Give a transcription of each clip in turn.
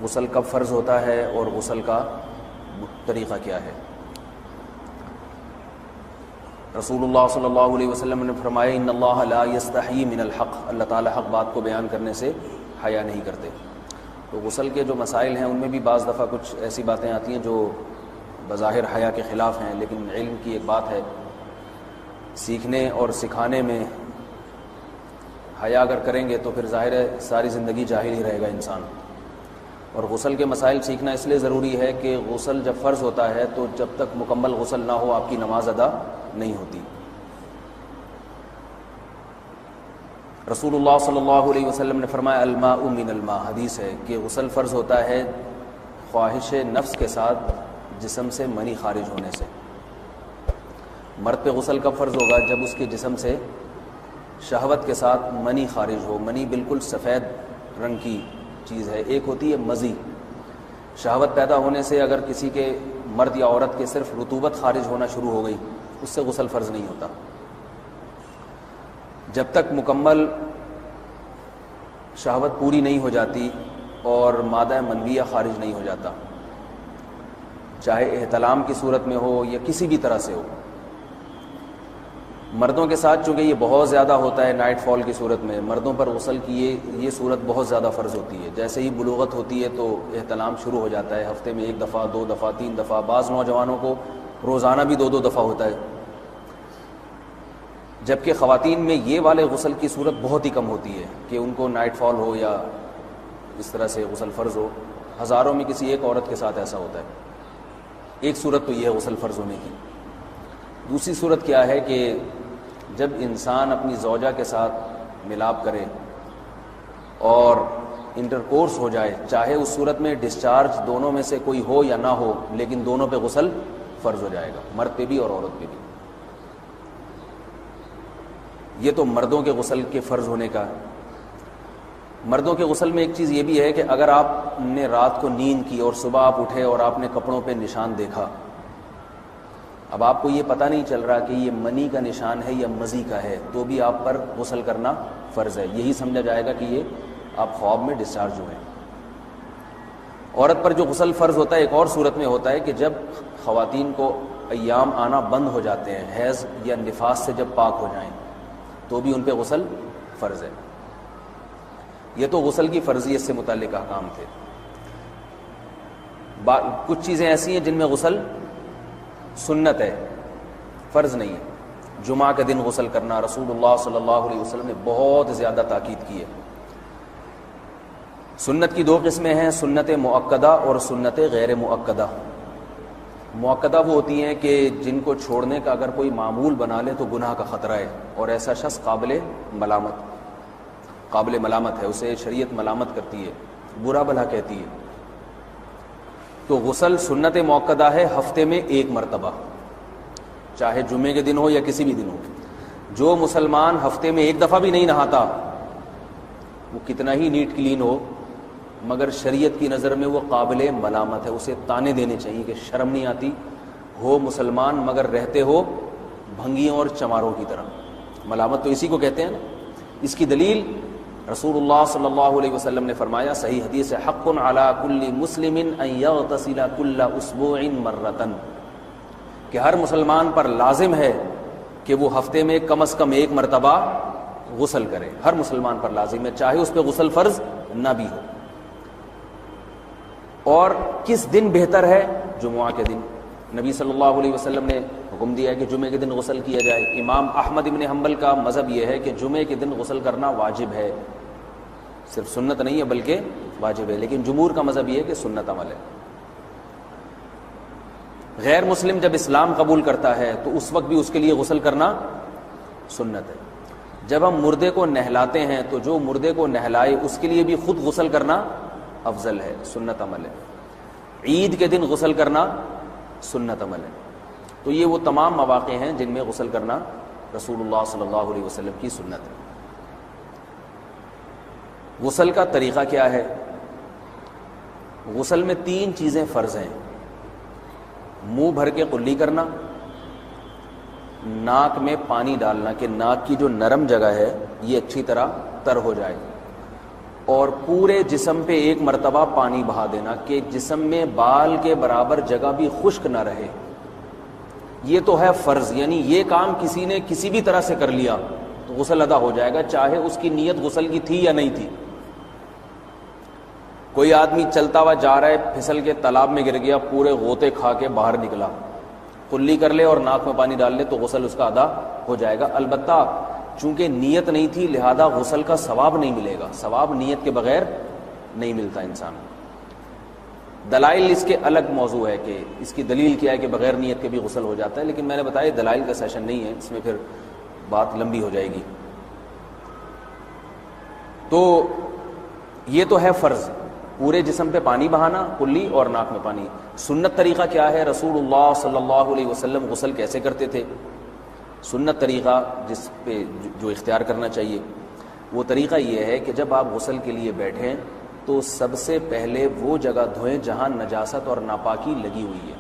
غسل کب فرض ہوتا ہے اور غسل کا طریقہ کیا ہے۔ رسول اللہ صلی اللہ علیہ وسلم نے فرمایا ان اللہ لا یستحیی من الحق، اللہ تعالیٰ حق بات کو بیان کرنے سے حیا نہیں کرتے۔ تو غسل کے جو مسائل ہیں ان میں بھی بعض دفعہ کچھ ایسی باتیں آتی ہیں جو بظاہر حیا کے خلاف ہیں، لیکن علم کی ایک بات ہے، سیکھنے اور سکھانے میں حیا اگر کریں گے تو پھر ظاہر ہے ساری زندگی جاہل ہی رہے گا انسان۔ اور غسل کے مسائل سیکھنا اس لیے ضروری ہے کہ غسل جب فرض ہوتا ہے تو جب تک مکمل غسل نہ ہو آپ کی نماز ادا نہیں ہوتی۔ رسول اللہ صلی اللہ علیہ وسلم نے فرمایا الماء من الماء، حدیث ہے کہ غسل فرض ہوتا ہے خواہش نفس کے ساتھ جسم سے منی خارج ہونے سے۔ مرد پہ غسل کب فرض ہوگا؟ جب اس کے جسم سے شہوت کے ساتھ منی خارج ہو۔ منی بالکل سفید رنگ کی چیز ہے، ایک ہوتی ہے مزی، شہوت پیدا ہونے سے اگر کسی کے مرد یا عورت کے صرف رطوبت خارج ہونا شروع ہو گئی اس سے غسل فرض نہیں ہوتا، جب تک مکمل شہوت پوری نہیں ہو جاتی اور مادہ منویہ خارج نہیں ہو جاتا، چاہے احتلام کی صورت میں ہو یا کسی بھی طرح سے ہو۔ مردوں کے ساتھ چونکہ یہ بہت زیادہ ہوتا ہے نائٹ فال کی صورت میں، مردوں پر غسل کی یہ صورت بہت زیادہ فرض ہوتی ہے۔ جیسے ہی بلوغت ہوتی ہے تو احتلام شروع ہو جاتا ہے، ہفتے میں 1 دفعہ 2 دفعہ 3 دفعہ، بعض نوجوانوں کو روزانہ بھی 2 دفعہ ہوتا ہے، جبکہ خواتین میں یہ والے غسل کی صورت بہت ہی کم ہوتی ہے کہ ان کو نائٹ فال ہو یا اس طرح سے غسل فرض ہو۔ ہزاروں میں کسی ایک عورت کے ساتھ ایسا ہوتا ہے۔ ایک صورت تو یہ ہے غسل فرض ہونے کی۔ دوسری صورت کیا ہے کہ جب انسان اپنی زوجہ کے ساتھ ملاپ کرے اور انٹرکورس ہو جائے، چاہے اس صورت میں ڈسچارج دونوں میں سے کوئی ہو یا نہ ہو، لیکن دونوں پہ غسل فرض ہو جائے گا، مرد پہ بھی اور عورت پہ بھی۔ یہ تو مردوں کے غسل کے فرض ہونے کا ہے۔ مردوں کے غسل میں ایک چیز یہ بھی ہے کہ اگر آپ نے رات کو نیند کی اور صبح آپ اٹھے اور آپ نے کپڑوں پہ نشان دیکھا، اب آپ کو یہ پتہ نہیں چل رہا کہ یہ منی کا نشان ہے یا مزی کا ہے، تو بھی آپ پر غسل کرنا فرض ہے۔ یہی سمجھا جائے گا کہ یہ آپ خواب میں ڈسچارج ہوئے ہیں۔ عورت پر جو غسل فرض ہوتا ہے ایک اور صورت میں ہوتا ہے کہ جب خواتین کو ایام آنا بند ہو جاتے ہیں، حیض یا نفاس سے جب پاک ہو جائیں تو بھی ان پہ غسل فرض ہے۔ یہ تو غسل کی فرضیت سے متعلق احکام تھے۔ کچھ چیزیں ایسی ہیں جن میں غسل سنت ہے، فرض نہیں ہے۔ جمعہ کے دن غسل کرنا، رسول اللہ صلی اللہ علیہ وسلم نے بہت زیادہ تاکید کی ہے۔ سنت کی 2 قسمیں ہیں، سنت مؤکدہ اور سنت غیر مؤکدہ۔ مؤکدہ وہ ہوتی ہیں کہ جن کو چھوڑنے کا اگر کوئی معمول بنا لے تو گناہ کا خطرہ ہے اور ایسا شخص قابل ملامت ہے، اسے شریعت ملامت کرتی ہے، برا بھلا کہتی ہے۔ تو غسل سنت مؤکدہ ہے، ہفتے میں 1 مرتبہ، چاہے جمعے کے دن ہو یا کسی بھی دن ہو۔ جو مسلمان ہفتے میں 1 دفعہ بھی نہیں نہاتا، وہ کتنا ہی نیٹ کلین ہو، مگر شریعت کی نظر میں وہ قابل ملامت ہے، اسے تانے دینے چاہیے کہ شرم نہیں آتی ہو مسلمان مگر رہتے ہو بھنگیوں اور چماروں کی طرح۔ ملامت تو اسی کو کہتے ہیں نا۔ اس کی دلیل رسول اللہ صلی اللہ علیہ وسلم نے فرمایا، صحیح حدیث ہے، حق علی کل مسلم ان یغتسل کل اسبوع مرۃ، کہ ہر مسلمان پر لازم ہے کہ وہ ہفتے میں کم از کم 1 مرتبہ غسل کرے۔ ہر مسلمان پر لازم ہے، چاہے اس پہ غسل فرض نہ بھی ہو۔ اور کس دن بہتر ہے؟ جمعہ کے دن۔ نبی صلی اللہ علیہ وسلم نے حکم دیا ہے کہ جمعے کے دن غسل کیا جائے۔ امام احمد ابن حنبل کا مذہب یہ ہے کہ جمعے کے دن غسل کرنا واجب ہے، صرف سنت نہیں ہے بلکہ واجب ہے، لیکن جمہور کا مذہب یہ ہے کہ سنت عمل ہے۔ غیر مسلم جب اسلام قبول کرتا ہے تو اس وقت بھی اس کے لیے غسل کرنا سنت ہے۔ جب ہم مردے کو نہلاتے ہیں تو جو مردے کو نہلائے اس کے لیے بھی خود غسل کرنا افضل ہے، سنت عمل ہے۔ عید کے دن غسل کرنا سنت عمل ہے۔ تو یہ وہ تمام مواقع ہیں جن میں غسل کرنا رسول اللہ صلی اللہ علیہ وسلم کی سنت ہے۔ غسل کا طریقہ کیا ہے؟ غسل میں 3 چیزیں فرض ہیں، منہ بھر کے قلی کرنا، ناک میں پانی ڈالنا کہ ناک کی جو نرم جگہ ہے یہ اچھی طرح تر ہو جائے، اور پورے جسم پہ ایک مرتبہ پانی بہا دینا کہ جسم میں بال کے برابر جگہ بھی خشک نہ رہے. یہ تو ہے فرض، یعنی یہ کام کسی نے کسی بھی طرح سے کر لیا تو غسل ادا ہو جائے گا، چاہے اس کی نیت غسل کی تھی یا نہیں تھی. کوئی آدمی چلتا ہوا جا رہا ہے، پھسل کے تالاب میں گر گیا، پورے غوطے کھا کے باہر نکلا، کلی کر لے اور ناک میں پانی ڈال لے تو غسل اس کا ادا ہو جائے گا. البتہ چونکہ نیت نہیں تھی لہذا غسل کا ثواب نہیں ملے گا، ثواب نیت کے بغیر نہیں ملتا انسان کو. دلائل اس کے الگ موضوع ہے کہ اس کی دلیل کیا ہے کہ بغیر نیت کے بھی غسل ہو جاتا ہے، لیکن میں نے بتایا دلائل کا سیشن نہیں ہے، اس میں پھر بات لمبی ہو جائے گی. تو یہ تو ہے فرض، پورے جسم پہ پانی بہانا کلی اور ناک میں پانی. سنت طریقہ کیا ہے؟ رسول اللہ صلی اللہ علیہ وسلم غسل کیسے کرتے تھے؟ سنت طریقہ جس پہ جو اختیار کرنا چاہیے وہ طریقہ یہ ہے کہ جب آپ غسل کے لیے بیٹھیں تو سب سے پہلے وہ جگہ دھوئیں جہاں نجاست اور ناپاکی لگی ہوئی ہے.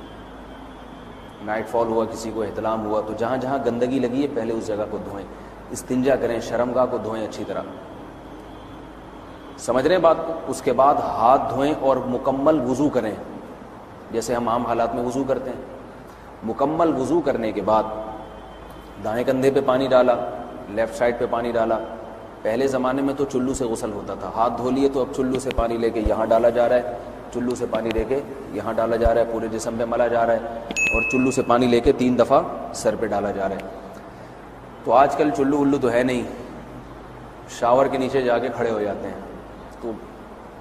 نائٹ فال ہوا، کسی کو احتلام ہوا، تو جہاں جہاں گندگی لگی ہے پہلے اس جگہ کو دھوئیں. استنجا کریں، شرمگاہ کو دھوئیں اچھی طرح. سمجھ رہے ہیں بات کو؟ اس کے بعد ہاتھ دھوئیں اور مکمل وضو کریں جیسے ہم عام حالات میں وضو کرتے ہیں. مکمل وضو کرنے کے بعد دائیں کندھے پہ پانی ڈالا، لیفٹ سائڈ پہ پانی ڈالا. پہلے زمانے میں تو چلو سے غسل ہوتا تھا، ہاتھ دھو لیے تو اب چلو سے پانی لے کے یہاں ڈالا جا رہا ہے، چلو سے پانی لے کے یہاں ڈالا جا رہا ہے، پورے جسم پہ ملا جا رہا ہے، اور چلو سے پانی لے کے 3 دفعہ سر پہ ڈالا جا رہا ہے. تو آج کل چلو ولو تو ہے نہیں، شاور کے نیچے جا کے کھڑے ہو جاتے ہیں، تو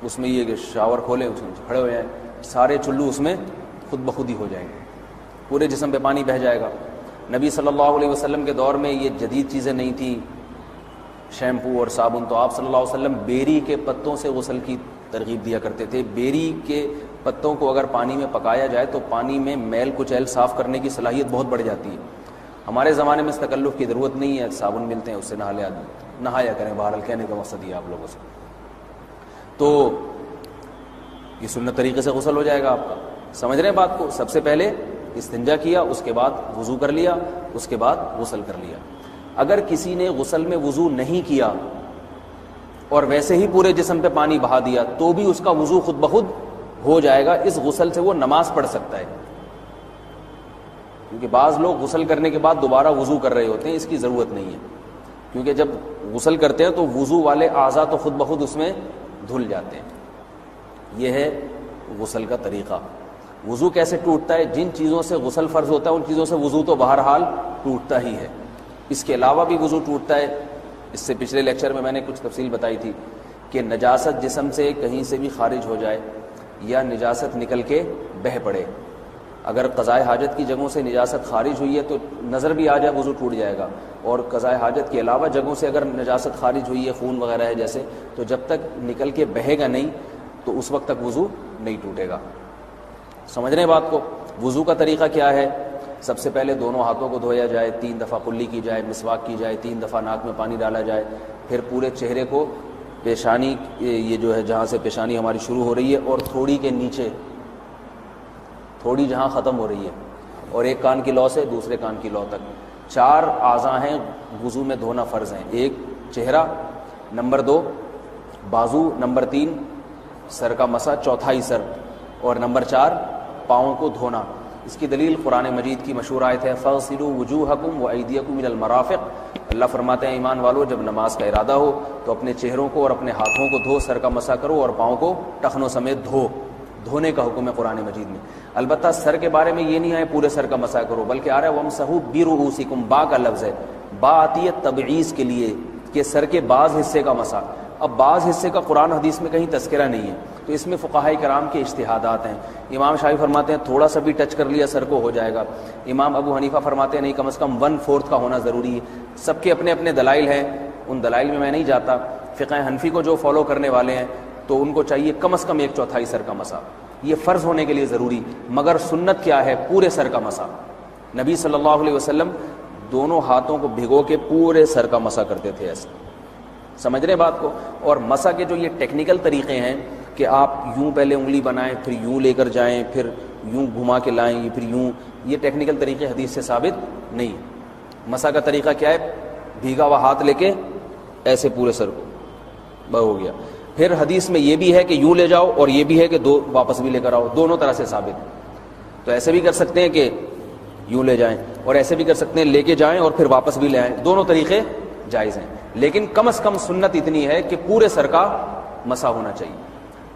اس میں یہ کہ شاور کھولیں اس میں کھڑے ہو جائیں، سارے چلو اس میں خود بخود ہی ہو جائیں گے، پورے جسم پہ پانی بہہ جائے گا. نبی صلی اللہ علیہ وسلم کے دور میں یہ جدید چیزیں نہیں تھیں، شیمپو اور صابن، تو آپ صلی اللہ علیہ وسلم بیری کے پتوں سے غسل کی ترغیب دیا کرتے تھے. بیری کے پتوں کو اگر پانی میں پکایا جائے تو پانی میں میل کچیل صاف کرنے کی صلاحیت بہت بڑھ جاتی ہے. ہمارے زمانے میں اس تکلف کی ضرورت نہیں ہے، صابن ملتے ہیں اس سے نہایا کریں. بہرحال کہنے کا مقصد یہ آپ لوگوں سے، تو یہ سنت طریقے سے غسل ہو جائے گا آپ کا. سمجھ رہے ہیں بات کو؟ سب سے پہلے استنجا کیا، اس کے بعد وضو کر لیا، اس کے بعد غسل کر لیا. اگر کسی نے غسل میں وضو نہیں کیا اور ویسے ہی پورے جسم پہ پانی بہا دیا تو بھی اس کا وضو خود بخود ہو جائے گا. اس غسل سے وہ نماز پڑھ سکتا ہے، کیونکہ بعض لوگ غسل کرنے کے بعد دوبارہ وضو کر رہے ہوتے ہیں. اس کی ضرورت نہیں ہے، کیونکہ جب غسل کرتے ہیں تو وضو والے اعضاء تو خود بخود اس میں دھل جاتے ہیں. یہ ہے غسل کا طریقہ. وضو کیسے ٹوٹتا ہے؟ جن چیزوں سے غسل فرض ہوتا ہے ان چیزوں سے وضو تو بہرحال ٹوٹتا ہی ہے. اس کے علاوہ بھی وضو ٹوٹتا ہے. اس سے پچھلے لیکچر میں نے کچھ تفصیل بتائی تھی کہ نجاست جسم سے کہیں سے بھی خارج ہو جائے یا نجاست نکل کے بہہ پڑے. اگر قضائے حاجت کی جگہوں سے نجاست خارج ہوئی ہے تو نظر بھی آ جائے وضو ٹوٹ جائے گا، اور قضائے حاجت کے علاوہ جگہوں سے اگر نجاست خارج ہوئی ہے، خون وغیرہ ہے جیسے، تو جب تک نکل کے بہے گا نہیں تو اس وقت تک وضو نہیں ٹوٹے گا. سمجھ رہے ہیں بات کو؟ وضو کا طریقہ کیا ہے؟ سب سے پہلے دونوں ہاتھوں کو دھویا جائے، 3 دفعہ کلی کی جائے، مسواک کی جائے، 3 دفعہ ناک میں پانی ڈالا جائے، پھر پورے چہرے کو پیشانی، یہ جو ہے جہاں سے پیشانی ہماری شروع ہو رہی ہے اور تھوڑی کے نیچے، تھوڑی جہاں ختم ہو رہی ہے، اور ایک کان کی لو سے دوسرے کان کی لو تک 4 اعضاء ہیں وضو میں دھونا فرض ہیں. 1 چہرہ، نمبر 2 بازو، نمبر 3 سر کا مسا، چوتھائی سر، اور نمبر 4 پاؤں کو دھونا. اس کی دلیل قرآن مجید کی مشہور آیت ہے فَاغْسِلُوا وُجُوهَكُمْ وَأَيْدِيَكُمْ إِلَى الْمَرَافِقِ. اللہ فرماتے ہیں ایمان والو جب نماز کا ارادہ ہو تو اپنے چہروں کو اور اپنے ہاتھوں کو دھو، سر کا مسا کرو اور پاؤں کو ٹخنوں سمیت دھو. دھونے کا حکم ہے قرآن مجید میں. البتہ سر کے بارے میں یہ نہیں ہے پورے سر کا مسا کرو، بلکہ آ رہا ہے وَامْسَحُوا بِرُؤُوسِكُمْ. با کا لفظ ہے، با آتی ہے تبعیض کے لیے کہ سر کے بعض حصے کا مسا. اب بعض حصے کا قرآن حدیث میں کہیں تذکرہ نہیں ہے، تو اس میں فقہاء کرام کے اجتہادات ہیں. امام شافعی فرماتے ہیں تھوڑا سا بھی ٹچ کر لیا سر کو ہو جائے گا. امام ابو حنیفہ فرماتے ہیں نہیں، کم از کم 1/4 کا ہونا ضروری ہے. سب کے اپنے اپنے دلائل ہیں، ان دلائل میں نہیں جاتا. فقہ حنفی کو جو فالو کرنے والے ہیں تو ان کو چاہیے کم از کم 1/4 سر کا مسا. یہ فرض ہونے کے لیے ضروری، مگر سنت کیا ہے؟ پورے سر کا مسا. نبی صلی اللہ علیہ وسلم دونوں ہاتھوں کو بھگو کے پورے سر کا مسا کرتے تھے ایسے. سمجھ رہے بات کو؟ اور مسا کے جو یہ ٹیکنیکل طریقے ہیں کہ آپ یوں پہلے انگلی بنائیں، پھر یوں لے کر جائیں، پھر یوں گھما کے لائیں، پھر یوں، یہ ٹیکنیکل طریقے حدیث سے ثابت نہیں. مسا کا طریقہ کیا ہے؟ بھیگا ہوا ہاتھ لے کے ایسے پورے سر کو ہو گیا. پھر حدیث میں یہ بھی ہے کہ یوں لے جاؤ اور یہ بھی ہے کہ دو واپس بھی لے کر آؤ، دونوں طرح سے ثابت ہے۔ تو ایسے بھی کر سکتے ہیں کہ یوں لے جائیں، اور ایسے بھی کر سکتے ہیں لے کے جائیں اور پھر واپس بھی لے آئیں، دونوں طریقے جائز ہیں، لیکن کم از کم سنت اتنی ہے کہ پورے سر کا مسح ہونا چاہیے۔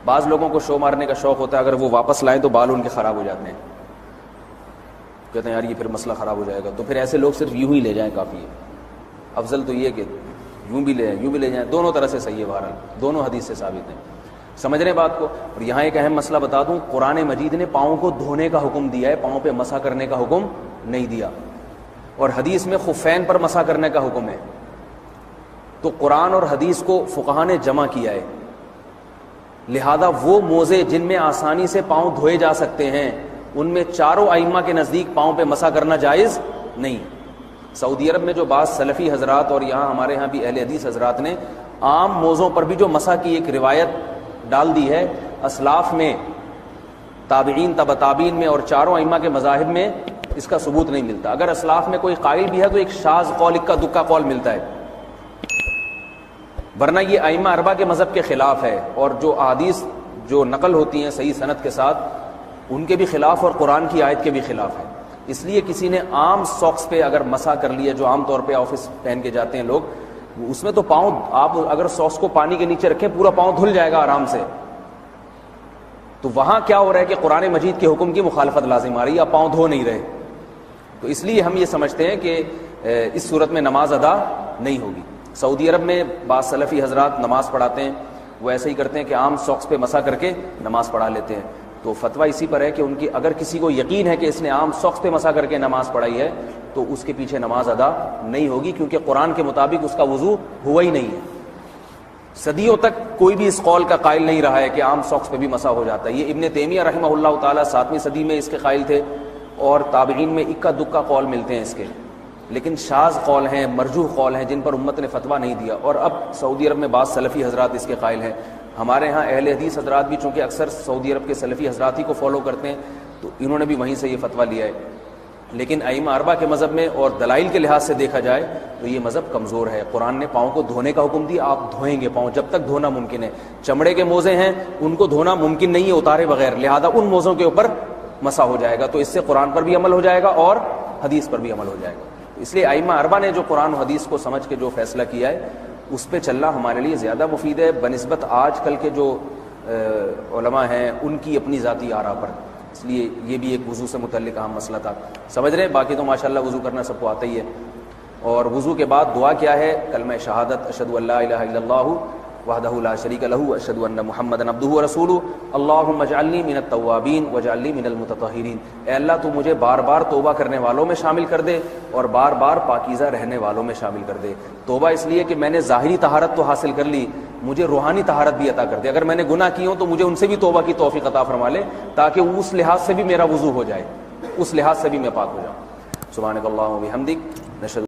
بعض لوگوں کو شو مارنے کا شوق ہوتا ہے، اگر وہ واپس لائیں تو بال ان کے خراب ہو جاتے ہیں، کہتے ہیں یار یہ پھر مسئلہ خراب ہو جائے گا، تو پھر ایسے لوگ صرف یوں ہی لے جائیں کافی ہے۔ افضل تو یہ کہ یوں بھی لے جائیں یوں بھی لے جائیں، دونوں طرح سے صحیح ہے، بہرحال دونوں حدیث سے ثابت ہیں۔ سمجھ رہے بات کو؟ اور یہاں ایک اہم مسئلہ بتا دوں، قرآن مجید نے پاؤں کو دھونے کا حکم دیا ہے، پاؤں پہ مسح کرنے کا حکم نہیں دیا، اور حدیث میں خفین پر مسح کرنے کا حکم ہے۔ تو قرآن اور حدیث کو فقہا نے جمع کیا ہے، لہذا وہ موزے جن میں آسانی سے پاؤں دھوئے جا سکتے ہیں ان میں چاروں ائمہ کے نزدیک پاؤں پہ مسح کرنا جائز نہیں۔ سعودی عرب میں جو بعض سلفی حضرات اور یہاں ہمارے ہاں بھی اہل حدیث حضرات نے عام موزوں پر بھی جو مسح کی ایک روایت ڈال دی ہے، اسلاف میں، تابعین، تبع تابعین میں اور چاروں ائمہ کے مذاہب میں اس کا ثبوت نہیں ملتا۔ اگر اسلاف میں کوئی قائل بھی ہے تو ایک شاذ قول، اکا دکا قول ملتا ہے، ورنہ یہ ائمہ اربعہ کے مذہب کے خلاف ہے، اور جو احادیث جو نقل ہوتی ہیں صحیح سند کے ساتھ ان کے بھی خلاف اور قرآن کی آیت کے بھی خلاف ہے۔ اس لیے کسی نے عام ساکس پہ اگر مسح کر لیا، جو عام طور پہ آفس پہن کے جاتے ہیں لوگ، اس میں تو پاؤں آپ اگر ساکس کو پانی کے نیچے رکھیں پورا پاؤں دھل جائے گا آرام سے، تو وہاں کیا ہو رہا ہے کہ قرآن مجید کے حکم کی مخالفت لازم آ رہی ہے، آپ پاؤں دھو نہیں رہے۔ تو اس لیے ہم یہ سمجھتے ہیں کہ اس صورت میں نماز ادا نہیں ہوگی۔ سعودی عرب میں بعض سلفی حضرات نماز پڑھاتے ہیں، وہ ایسے ہی کرتے ہیں کہ عام ساکس پہ مسح کر کے نماز پڑھا لیتے ہیں، تو فتویٰ اسی پر ہے کہ ان کی اگر کسی کو یقین ہے کہ اس نے عام ساکس پہ مسح کر کے نماز پڑھائی ہے تو اس کے پیچھے نماز ادا نہیں ہوگی، کیونکہ قرآن کے مطابق اس کا وضو ہوا ہی نہیں ہے۔ صدیوں تک کوئی بھی اس قول کا قائل نہیں رہا ہے کہ عام ساکس پہ بھی مسح ہو جاتا ہے۔ یہ ابن تیمیہ رحمہ اللہ تعالیٰ 7ویں صدی میں اس کے قائل تھے، اور تابعین میں اکا دکا قول ملتے ہیں اس کے، لیکن شاذ قول ہیں، مرجوح قول ہیں جن پر امت نے فتویٰ نہیں دیا، اور اب سعودی عرب میں بعض سلفی حضرات اس کے قائل ہیں۔ ہمارے ہاں اہل حدیث حضرات بھی چونکہ اکثر سعودی عرب کے سلفی حضرات ہی کو فالو کرتے ہیں، تو انہوں نے بھی وہیں سے یہ فتویٰ لیا ہے، لیکن ائمہ اربعہ کے مذہب میں اور دلائل کے لحاظ سے دیکھا جائے تو یہ مذہب کمزور ہے۔ قرآن نے پاؤں کو دھونے کا حکم دیا، آپ دھوئیں گے پاؤں جب تک دھونا ممکن ہے۔ چمڑے کے موزے ہیں ان کو دھونا ممکن نہیں ہے اتارے بغیر، لہذا ان موزوں کے اوپر مسح ہو جائے گا، تو اس سے قرآن پر بھی عمل ہو جائے گا اور حدیث پر بھی عمل ہو جائے گا۔ اس لیے ائمہ اربعہ نے جو قرآن و حدیث کو سمجھ کے جو فیصلہ کیا ہے اس پہ چلنا ہمارے لیے زیادہ مفید ہے بنسبت آج کل کے جو علماء ہیں ان کی اپنی ذاتی آراء پر۔ اس لیے یہ بھی ایک وضو سے متعلق اہم مسئلہ تھا، سمجھ رہے ہیں؟ باقی تو ماشاءاللہ وضو کرنا سب کو آتا ہی ہے۔ اور وضو کے بعد دعا کیا ہے؟ کلمہ شہادت، اشہد ان لا الہ الا اللہ وحدہ لا شریک لہ اشہد ان محمدا عبدہ ورسولہ اللہم اجعلنی من التوابین واجعلنی من المتطہرین۔ اے اللہ تو مجھے بار بار توبہ کرنے والوں میں شامل کر دے اور بار بار پاکیزہ رہنے والوں میں شامل کر دے۔ توبہ اس لیے کہ میں نے ظاہری طہارت تو حاصل کر لی، مجھے روحانی طہارت بھی عطا کر دے۔ اگر میں نے گناہ کی ہوں تو مجھے ان سے بھی توبہ کی توفیق عطا فرما لے، تاکہ اس لحاظ سے بھی میرا وضو ہو جائے، اس لحاظ سے بھی میں پاک ہو جاؤں۔ سبحانک اللہم و بحمدک، نشہد